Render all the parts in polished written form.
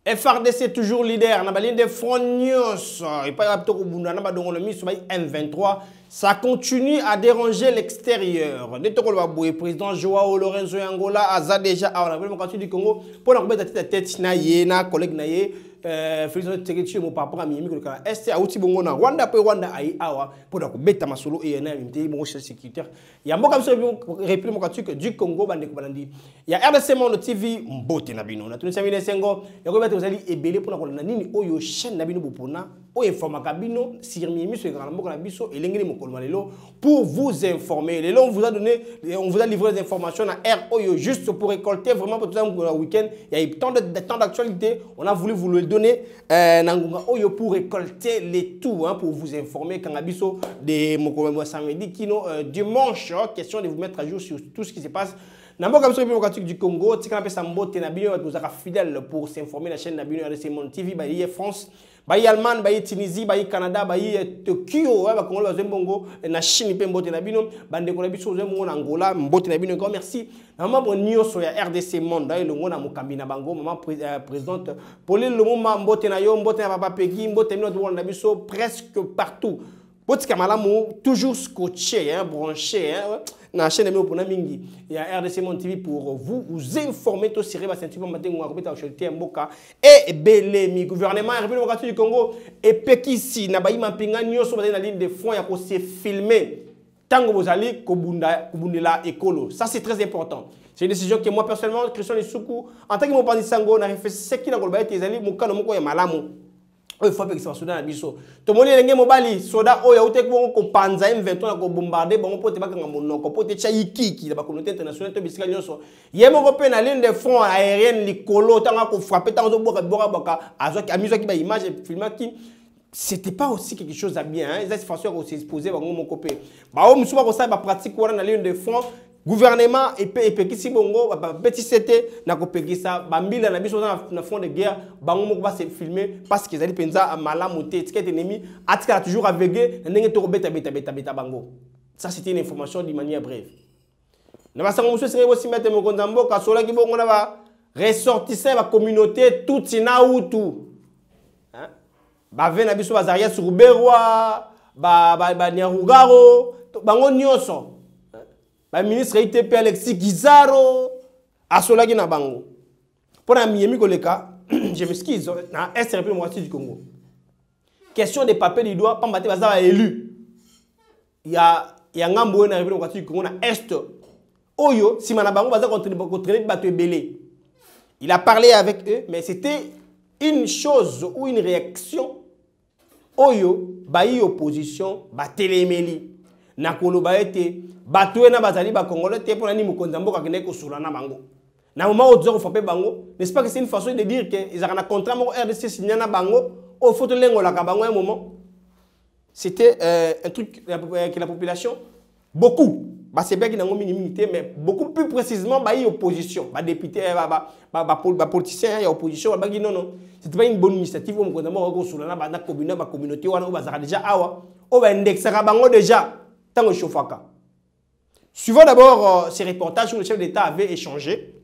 FRDC toujours leader, na ligne de front news, et pas M23, ça continue à déranger l'extérieur. Le président Joao Lorenzo Angola a déjà du Congo pour la tête na collègue naie Félix Tshisekedi mo papa Miami ko kana est a uti bongo na Rwanda pe Rwanda ai awa pour la beta masolo et na mité bon chef sécuritaire ya mboka biso république mokatuke du Congo bande ko balandi ya RDC Monde TV mbote na bino na tunisa bino sengo ya ko beta ozali ebele pour na kolanda nini oyo chaîne na bino bopona o informaka bino sur Miami so kana mboka na biso elengeli mokolma lelo pour vous informer. Lelo on vous a donné, on vous a livré des informations à R oyo juste pour récolter vraiment pour tout le week-end. Il y a eu tant d'actualités, on a voulu vous le donner pour récolter les tout, hein, pour vous informer quand abisso de Mokomo samedi kino dimanche, question de vous mettre à jour sur tout ce qui se passe. Namboka biso démocratique du Congo, tika pe sambote na bino vous êtes fidèle pour s'informer la chaîne na bino RDC Monde TV bayi France, bayi Allemagne, bayi Tunisie, bayi Canada, bayi Tokyo, ba Congo ba Zembongo na Chine pe mbote na bino, bande ko na biso zembo na Angola, mbote na bino encore merci. Maman bon nyoso ya RDC Monde, le ngona mukambi na bango, maman présidente Pauline Lumumba mbote na yo, mbote na papa Peggy, mbote na to na biso presque partout. Botika malamu toujours scotché, hein, branché, hein. Na chaîne pour mingi il y a RDC Monde TV pour vous informer tout sur les sentiments matin ou à acheter mboka et belemi gouvernement République du Congo et pekisi na baima pinga nyoso na ligne de front ya ko se filmer tango bozali kobundela ekolo, ça c'est très important. C'est une décision que moi personnellement Christian Lisuku en tant que mon pandi sango na réfléchi ce qui na kolba ezali mokano moko ya malamu. Il faut que ça soit dans la biso. Tout le monde est mobali. Soda oya utek bon ko panza M23 na ko bombarder bon pote bakanga monoko pote chaiki ki la communauté internationale to bisika nyonso. Yemo ko pe na ligne de front aérienne likolo tanga ko frapper tanga zo boka boka azoki amizo ki ba image filmer ki c'était pas aussi quelque chose à bien hein. Les façons qu'on s'est exposé ba mon copé. Ba o musuba ko sa ba pratique wana na ligne de front. Gouvernement et pekisi bongo petit c'était na ko pekisa bambila na biso na fond de guerre bango moko ba se filmer parce qu'ils allaient penza malamu te ticket ennemi atika toujours aveuglé na ndenge to beta bango. Ça c'était une information de manière brève. Na ba sango monsieur sere aussi mettre mo kondambo ka sola ki bongo na ba ressortissant ba communauté tout ina utu. Hein? Ba ve na biso bazaria sur Berwa ba Nyarugaro bango nyonso. Le ministre ITP Alexis Gizaro a solagi na bango. Pour la Miami Koleka, je m'excuse, na Est République du Congo. Question des papiers du doigt, pas mbaté bazar élu. Il y a ngambo na République du Congo na Est. Oyo, si manabango bazar contre bateau belé. Il a parlé avec eux, mais c'était une chose ou une réaction. Oyo, bayi opposition, ba téléméli. Na koloba ete batoué na bazali ba congolais te pona ni mokonzambo ka kene ko sula na bango. Na moment où ils frappé bango, n'est-ce pas que c'est une façon de dire que ils ont un contrat mo RDC signé na bango, au faut lengo la ka bango un moment. C'était un truc que la population beaucoup ba c'est bien qui nango minimité mais beaucoup plus précisément ba y opposition, ba député ba politicien ya opposition ba gi non c'était pas une bonne initiative au mokonzambo ko sula na ba communauté wana ba zara déjà awa o ba indexa ka bango déjà. Suivant d'abord ces reportages où le chef d'État avait échangé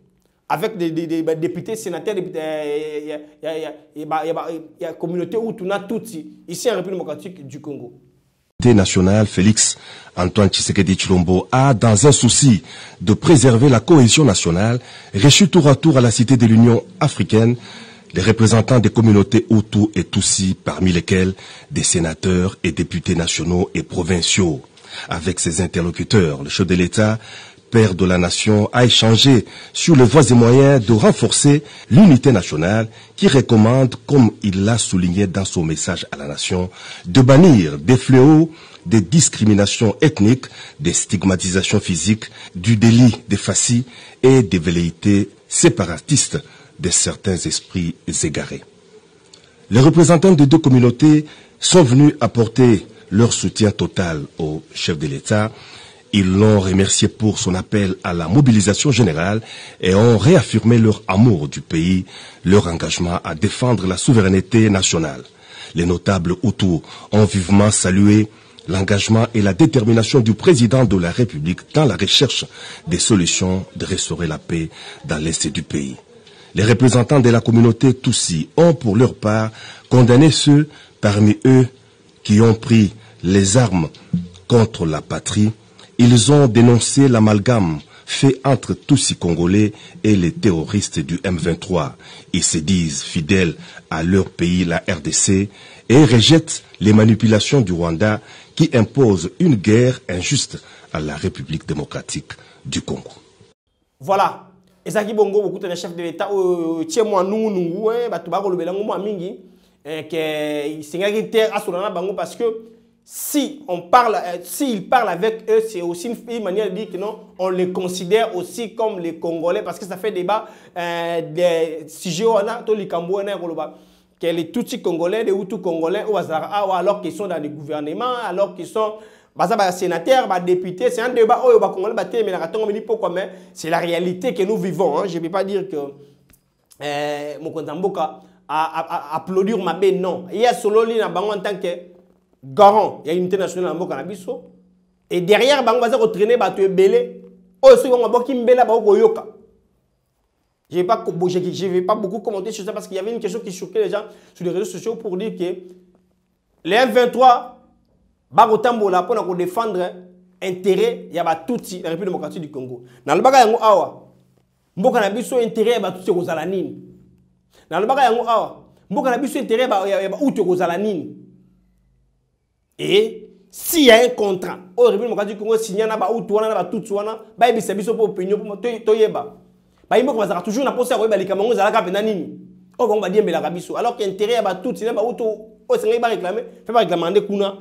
avec des députés, sénateurs, il y a communauté où tout ici en République démocratique du Congo. l'unité nationale, Félix Antoine Tshisekedi Tshilombo, a, dans un souci de préserver la cohésion nationale, reçu tour à tour à la Cité de l'Union africaine les représentants des communautés Hutu et Tutsi, parmi lesquels des sénateurs et députés nationaux et provinciaux. Avec ses interlocuteurs, le chef de l'État, père de la nation, a échangé sur les voies et moyens de renforcer l'unité nationale qui recommande, comme il l'a souligné dans son message à la nation, de bannir des fléaux, des discriminations ethniques, des stigmatisations physiques, du délit des fascis et des velléités séparatistes de certains esprits égarés. Les représentants des deux communautés sont venus apporter leur soutien total au chef de l'État. Ils l'ont remercié pour son appel à la mobilisation générale et ont réaffirmé leur amour du pays, leur engagement à défendre la souveraineté nationale. Les notables Hutus ont vivement salué l'engagement et la détermination du président de la République dans la recherche des solutions de restaurer la paix dans l'est du pays. Les représentants de la communauté Tutsi ont pour leur part condamné ceux parmi eux qui ont pris les armes contre la patrie. Ils ont dénoncé l'amalgame fait entre Tutsi congolais et les terroristes du M23. Ils se disent fidèles à leur pays, la RDC, et rejettent les manipulations du Rwanda qui imposent une guerre injuste à la République démocratique du Congo. Voilà. Et ça qui bongo beaucoup de chefs de l'État tiens-moi nous batubako le belango moi mingi que singagité asolana bango parce que si on parle s'ils parlent avec eux, c'est aussi une manière de dire que non, on les considère aussi comme les Congolais parce que ça fait débat des sujets on a tous les Cambouanais que les Tutsis congolais, les Hutus congolais ou alors qu'ils sont dans les gouvernements, alors qu'ils sont sénateurs, députés, c'est un débat mais c'est la réalité que nous vivons. Je ne vais pas dire que Mokonzamboka a applaudir ma belle, non. Il y a solo en tant que garant, il y a une unité nationale en Moka Nabiso. Et derrière, il va se traîner, il va belé. Je ne vais pas beaucoup commenter sur ça parce qu'il y avait une question qui choquait les gens sur les réseaux sociaux pour dire que les F23 bagotambola pour défendre intérêt ya ba Tutsi la République démocratique du Congo. Na lobaka yango awa mboka na biso intérêt ya ba Tutsi kozala nini. Na lobaka yango awa mboka na biso intérêt ya ba Hutu kozala nini. Et s'il y a un contrat au République démocratique du Congo signé na ba Hutu wana na ba Tutsi wana ba ebisa biso pour opinion pour toyeba. Ba imoko bazaka toujours na posa ko ba likamango zalaka pena nini. O bango ba diembela ka biso alors que intérêt ya ba Tutsi na ba Hutu o sengai ba réclamer fait ba réclamer kuna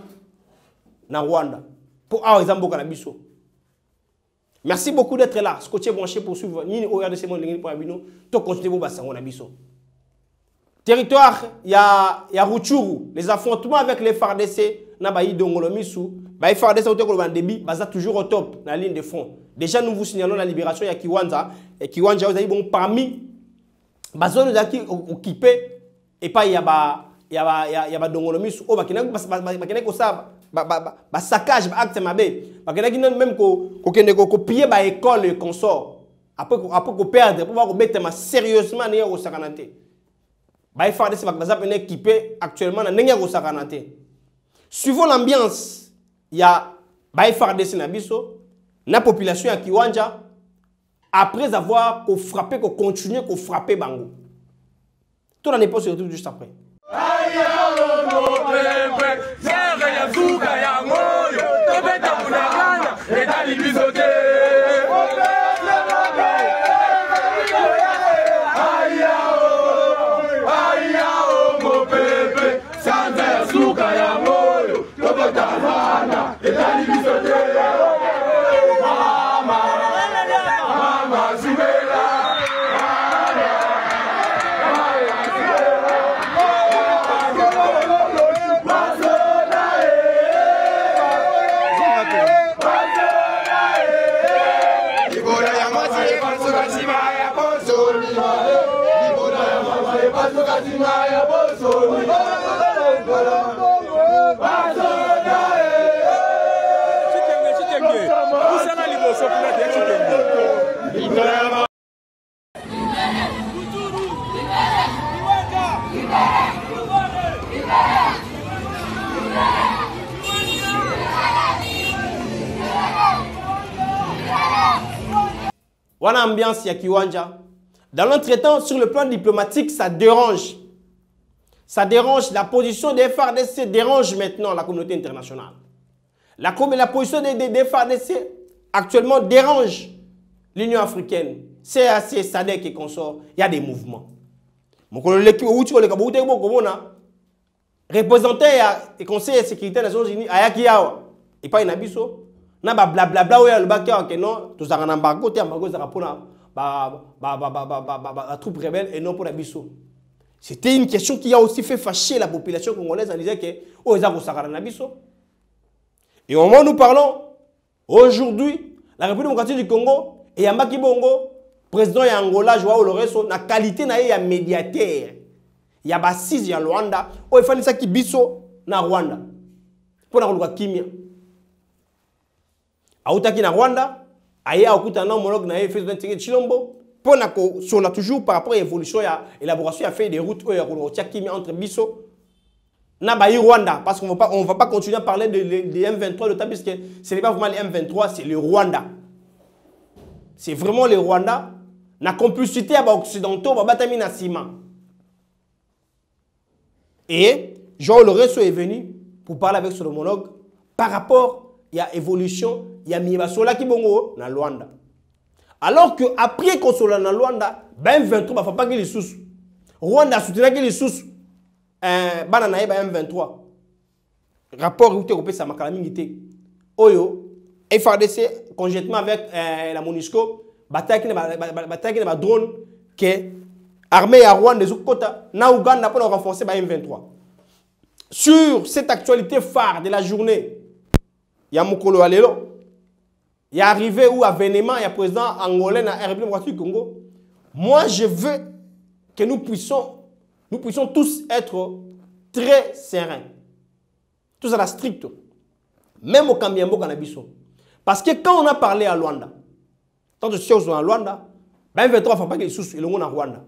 na Rwanda pour avoir exemple Canabiso. Merci beaucoup d'être là. Scotché branché pour suivre ni au RDC mon ligne pour abino to continuer vos bassin on Abiso. Territoire il y a Rutshuru, les affrontements avec les FARDC na bayi dongolomisu, bayi FARDC au ko débit baza toujours au top na ligne de front. Déjà nous vous signalons la libération ya Kiwanja et Kiwanja vous avez bon parmi bazone zaki occupé et pas il y a ba dongolomisu o bakina ko saba ba saccage ba acte mabe bakena ki même ko kende ko piller ba école et consort après ko perdre pour ko mettre sérieusement ne ko sakanate ba FARDC ba za pene équipé actuellement na ndenge ko sakanate suivant l'ambiance il y a ba FARDC na biso na population ya Kiwanja après avoir ko frapper ko continuer ko frapper bango tout on n'est pas sur tout juste après. On a ambiance ya kiwanja. Dans l'entretemps, sur le plan diplomatique, ça dérange. Ça dérange. La position des FARDC dérange maintenant la communauté internationale. La position des FARDC actuellement dérange l'Union africaine. CAC, SADC et consorts. Il y a des mouvements. Représentant du Conseil de sécurité des Nations Unies, et pas une abisso. Na blablabla ou le bac que non, tout ça en embargo, tu embargo ça pour la troupe rebelle et non pour l'abisso. C'était une question qui a aussi fait fâcher la population congolaise en disant que oh ils ont ça en abisso. Et au moment où nous parlons, aujourd'hui, la République démocratique du Congo et Yambaki Bongo, président Angola, Joao Lourenço, na qualité na ya médiateur. Il y a Bassis, il y a Rwanda. Oh, il fallait ça qui biso na Rwanda. Pour na Rwanda kimia. Autaki na Rwanda, aye akuta na homologue na Facebook Tshisekedi Tshilombo. Pour na ko sur la toujours par rapport à l'évolution ya élaboration a fait des routes ya Rwanda kimia entre biso na bayi Rwanda parce qu'on va pas continuer à parler de M23 de temps puisque ce n'est pas vraiment les M23, c'est le Rwanda. C'est vraiment le Rwanda. Na complicité à occidentaux, ba batami na ciment. Et Joao Lourenço est venu pour parler avec son homologue par rapport à l'évolution, il y a Mibasola qui bongo na Luanda. Alors que après qu'on soit na Luanda, ben 23 ba pas que les sous. Rwanda soutient que les sous banana M23. Rapport où tu repères ça makalamingité. Oyo FARDC conjointement avec la MONUSCO bataille qui na drone que armée à Rwanda des Okota, na Ouganda pour renforcer M23. Sur cette actualité phare de la journée, il y a Mokolo Alelo, il y a arrivé où avènement, il y a président angolais dans la République du Congo. Moi, je veux que nous puissions tous être très sereins. Tous à la stricte. Même au Kambiambo Kanabiso. Parce que quand on a parlé à Luanda, tant de choses à Luanda, M23 ne faut pas qu'ils soient en Rwanda.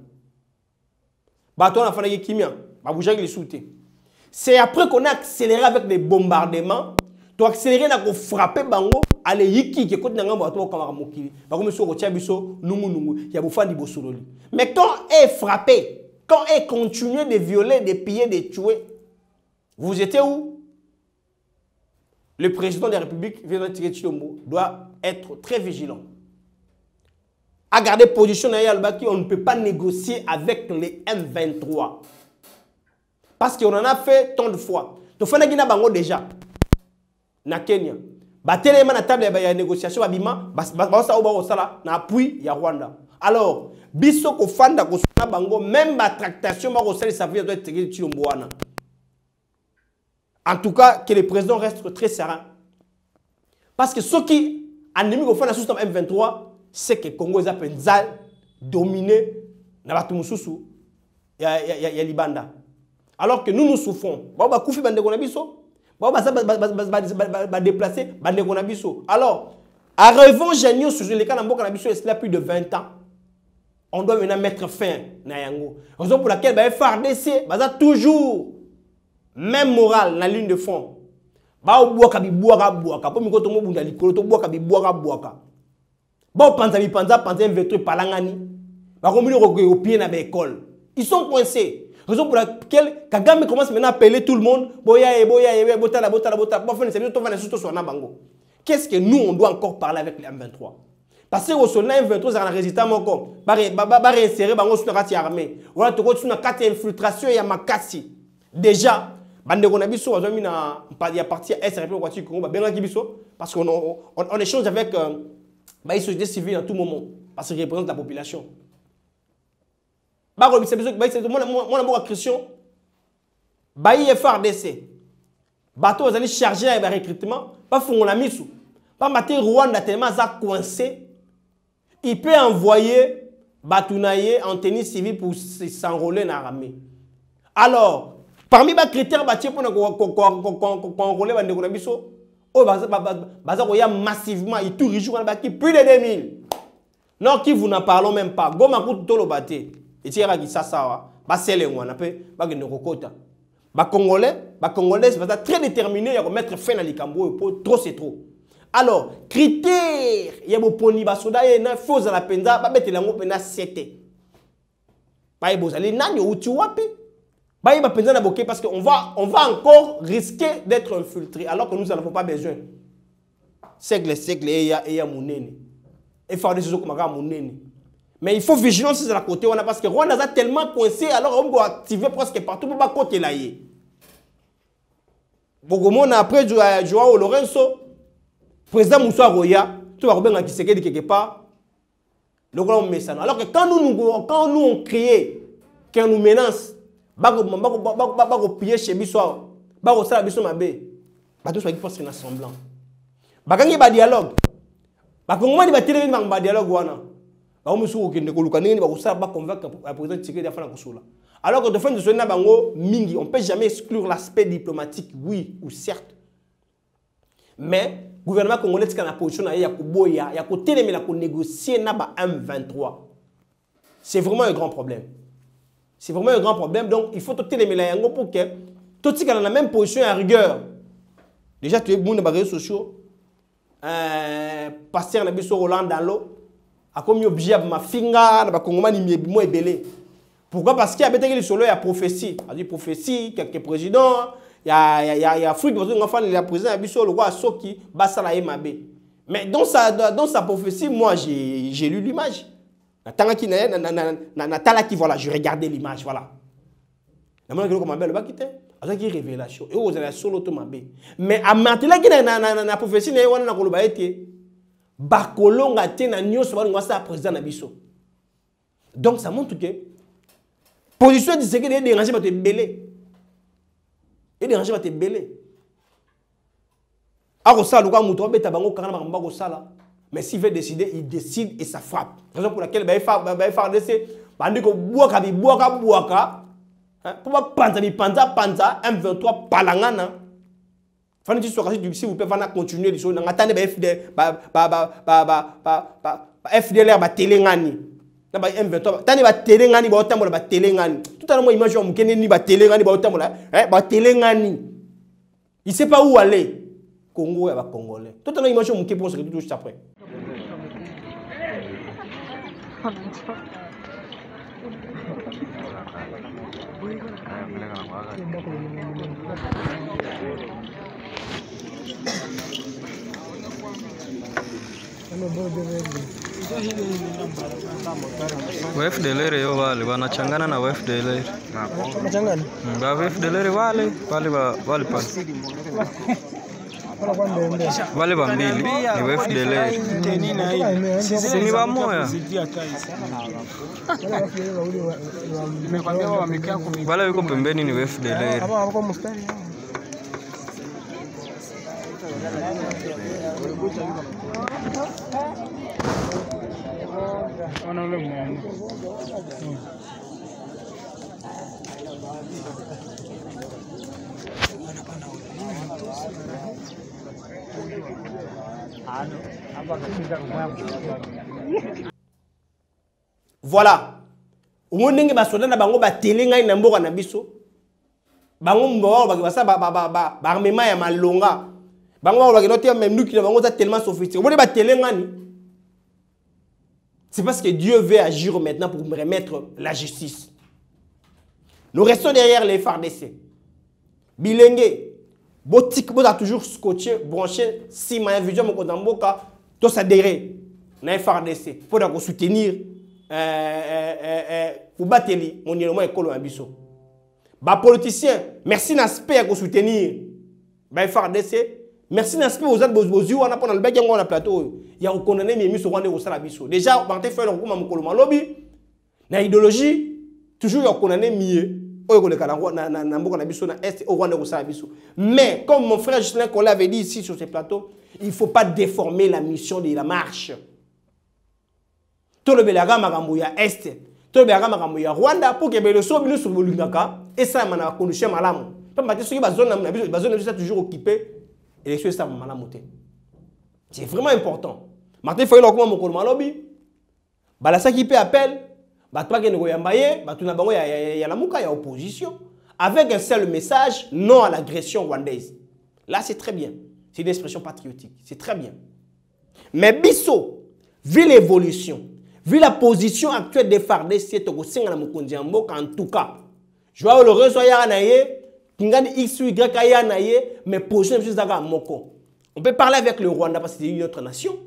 C'est après qu'on a accéléré avec des bombardements, tu as accéléré pour frapper Bango, aller yiki qui est côté n'angam bateau kamara mokili. Par contre monsieur Rotia biso nungu nungu, ya bofandi bosololi. Mais quand est frappé, quand est continué de violer, de piller, de tuer, vous étiez où? Le président de la République, Tshisekedi Tshilombo, doit être très vigilant. À garder position dans Yalbaki, on ne peut pas négocier avec les M23. Parce qu'on en a fait tant de fois. Tu fais na bango déjà. Na Kenya. Batele na table ya négociation babima, basa oba osala na appui ya Rwanda. Alors, biso ko fanda ko sona bango même ba tractation ba ko sala ça veut doit Tshisekedi Tshilombo wana. En tout cas, que le président reste très serein. Parce que ceux qui ennemis ko fanda sous M23 c'est que le Congo est dominé dans la Libanda. Alors que nous souffrons. Alors, à revanche, sur les cas de plus de 20 ans, on doit maintenant mettre fin à Yango. Raison pour laquelle FARDC toujours même morale dans la ligne de fond. Bon, panza M23 palangani. Ils sont coincés. Raison pour laquelle Kagame commence maintenant à appeler tout le monde. Qu'est-ce que nous, on doit encore parler avec les M23? Parce que au M23, ça a un résultat encore. Réinsérer dans la armée. Voilà, tu as une infiltration et makasi. Déjà, il y a parti à parce qu'on échange avec la société civile en tout moment. Parce qu'ils représentent la population. Mon Christian, FARDC, bateau vous allez charger avec le recrutement, pas font la mise sous. Pas mater Rwanda tellement coincé, il peut envoyer Batounaye en tennis civil pour s'enrôler dans l'armée. Alors, parmi les critères pour enrôler dans l'armée, il y a massivement, il tourne plus de 2000. Non, qui vous n'en parlons même pas. Goma tout le bâti. Et tu as dit ça, c'est le moins. Congolais, c'est très déterminé à mettre fin à l'Ikambo. Trop, c'est trop. Alors, critère, il y a des poni basoda et na faux à la penda, ba bete lango pena 7. Ba y bozali nani ou tu wapi? Ba y ba penda na boké parce qu'on va encore risquer d'être infiltré alors que nous n'en avons pas besoin. Siècle et ya mounene. Et faire des choses comme ça mounene. Mais il faut vigilance de la côté parce que Rwanda a tellement coincé alors on doit activer presque partout pour pas côté là y. Bogomon après Joao Lorenzo président Moussa Roya, tu vas bien qui se quelque part, le grand message. Alors que quand nous on crie, quand nous menace, bago pied chez Bissau, bago ça Bissau mabé, bateau soit qui pense qu'il a semblant. Bagangi ba dialogue, bago moi ba télé ba dialogue wana, bago musu ko kende ko lukani ni bago ça ba convaincre le président Tshisekedi afana kusula. Alors que de fin de ce na bango mingi, on peut jamais exclure l'aspect diplomatique, oui ou certes, mais le gouvernement congolais est en position de négocier na M23. C'est vraiment un grand problème. C'est vraiment un grand problème. Donc, il faut télémer la yango pour que tout le monde dans la même position à rigueur. Déjà, tu es bon dans les réseaux sociaux. Pasteur Nabiso Roland dans l'eau. A comme obligé à ma finga, na ba Congolais ni mo ebelé. Pourquoi? Parce qu'il y a des solo il y a prophétie. Il y a prophétie, quelques présidents. Il y a Afrique, le président Abisso, le roi Soki, Bassala et Mabé. Mais dans sa prophétie, moi, j'ai lu l'image. Voilà, je regardais l'image, voilà. Il révélation. Et vous avez solo Mabé. Mais à maintenant, la prophétie, il y a Bakolonga tena nyos wa président Abisso. Donc ça montre que position de ce qui est dérangé va te belé. Et déranger va te belé. Alors ça, le gars mouton bête bango karana bango sala. Mais s'il veut décider, il décide et ça frappe. Raison pour laquelle il faire décès. Bandiko boaka. Pour pas panza M23 palangana. Fani tu sois si vous pouvez continuer les choses. N'attendez FDLR ba telengani. Na ba M23. Tani ba telengani ba otambola ba telengani. Tout à l'heure moi image on mukene ni ba telengani ba otambola ba telengani. Il sait pas où aller. Congo et ba congolais. Tout à l'heure image on mukene pour se tout juste après. FDLR yo wale wanachangana na FDLR. Wanachangana? Ba FDLR wale pale. Wale bambili ni FDLR. Ni ba moya. Wale yuko pembeni ni FDLR. Voilà. Au ndenge ba soda na bango ba telenga na mboka na biso. Bango mboka ba sa ba armement ya malonga. Bango ba noté même nous qui bango ça tellement sophistiqué. Vous ba telenga ni. C'est parce que Dieu veut agir maintenant pour remettre la justice. Nous restons derrière les FARDC. Bilenge, Botik, vous avez toujours scotché, branché, si ma vision mon kodamboka, tout s'adhérer na FARDC. Pour donc soutenir, pour battre mon élément écolo ambition. Ba politicien, merci n'aspect à soutenir. Ba FARDC. Merci n'a pas aux autres bozi on a pas dans le bec on a plateau il y a condamné mais mis sur Rwanda au salabiso déjà banté faire le coup ma lobby na idéologie toujours il y a condamné mieux au ko le kala na mboka na biso na est au Rwanda au salabiso mais comme mon frère Justin Kola avait dit ici sur ce plateau il faut pas déformer la mission de la marche tout le belaga makambo ya est tout le belaga makambo ya Rwanda pour que le so bino sur bolingaka et ça mana condition malamu pas maté sur ba zone na biso ba zone est toujours occupée. Élection ça m'a monté. C'est vraiment important. Martin Fayolo comment mon kolma lobby. Balasa qui peut appel, ba toi qui ne yambaye, ba tuna bango ya la muka ya opposition avec un seul message non à l'agression rwandaise. Là c'est très bien. C'est une expression patriotique. C'est très bien. Mais Bisso, vu l'évolution, vu la position actuelle des FARDC, en tout cas, je vois le réseau X ou Y, mais position on peut parler avec le Rwanda parce que c'est une autre nation.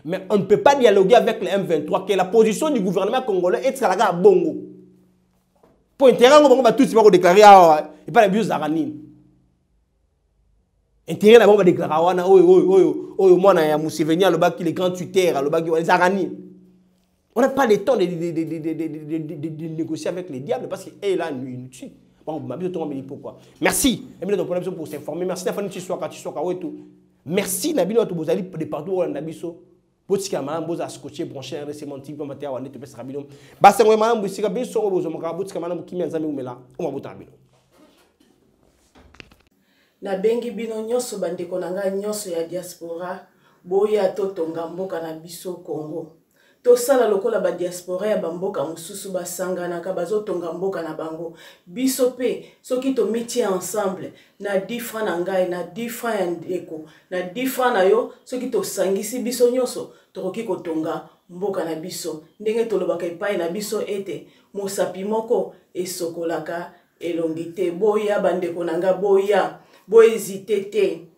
Mais on ne peut pas dialoguer avec le M23, qui est la position du gouvernement congolais et de Bongo. Pour intérêt, on va tous déclarer et pas les bios d'Aranine. Intérêt là, on va déclarer moi na Museveni le bac, les grands tuteurs, le bac les Aranine. On n'a pas le temps de négocier avec les diables parce que là nous tue. Bon, pourquoi? Merci. Pour s'informer. Merci Nafani merci Nabino to bozali de partout au Nabiso. Botika madame boza scotché branché RDC mon type maté wa net pesa rabino. Basa ngwe madame busika biso bozo maka botika madame kimia nzambe umela. Oma botambino. Na bengi bino nyoso bandeko nanga nyoso ya diaspora boya totonga mboka na biso Congo. Tosala lokola ba diaspora ya bamboka mususu basangana ka bazotonga mboka na bango. Biso pe soki to métier ensemble na 10 francs na ngai na 10 francs ya ndeko na 10 francs na yo soki to sangisi biso nyoso tokoki kotonga mboka na biso. Ndenge tolobaka epai na biso ete mosapi moko esokolaka elongi te. Boya bandeko nanga boya hésiter te.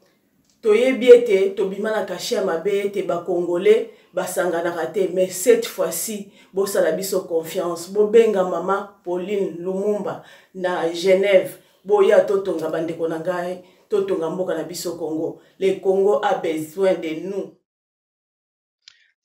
Toyebi ete tobima na kashi mabe ete ba congolais basangana raté, mais cette fois-ci bosala biso confiance bobenga mama Pauline Lumumba na Genève boya totonga bandeko na ngai totonga mboka na biso Congo. Le Congo a besoin de nous.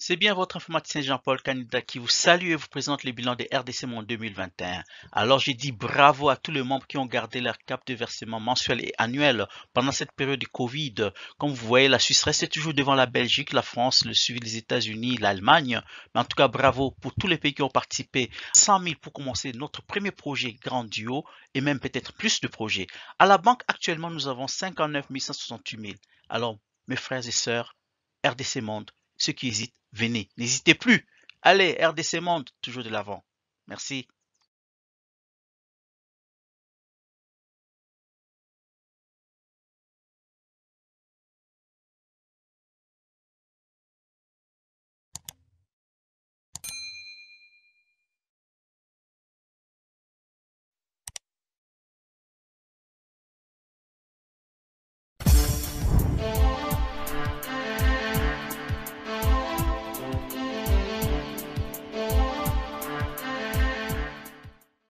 C'est bien votre informaticien Jean-Paul Canida qui vous salue et vous présente le bilan des RDC Monde 2021. Alors j'ai dit bravo à tous les membres qui ont gardé leur cap de versement mensuel et annuel pendant cette période de Covid. Comme vous voyez, la Suisse reste toujours devant la Belgique, la France, le suivi des États-Unis, l'Allemagne. Mais en tout cas, bravo pour tous les pays qui ont participé. 100 000 pour commencer notre premier projet Grand Duo et même peut-être plus de projets. À la banque, actuellement, nous avons 59 168 000. Alors, mes frères et sœurs, RDC Monde, ceux qui hésitent, venez, n'hésitez plus. Allez, RDC Monde, toujours de l'avant. Merci.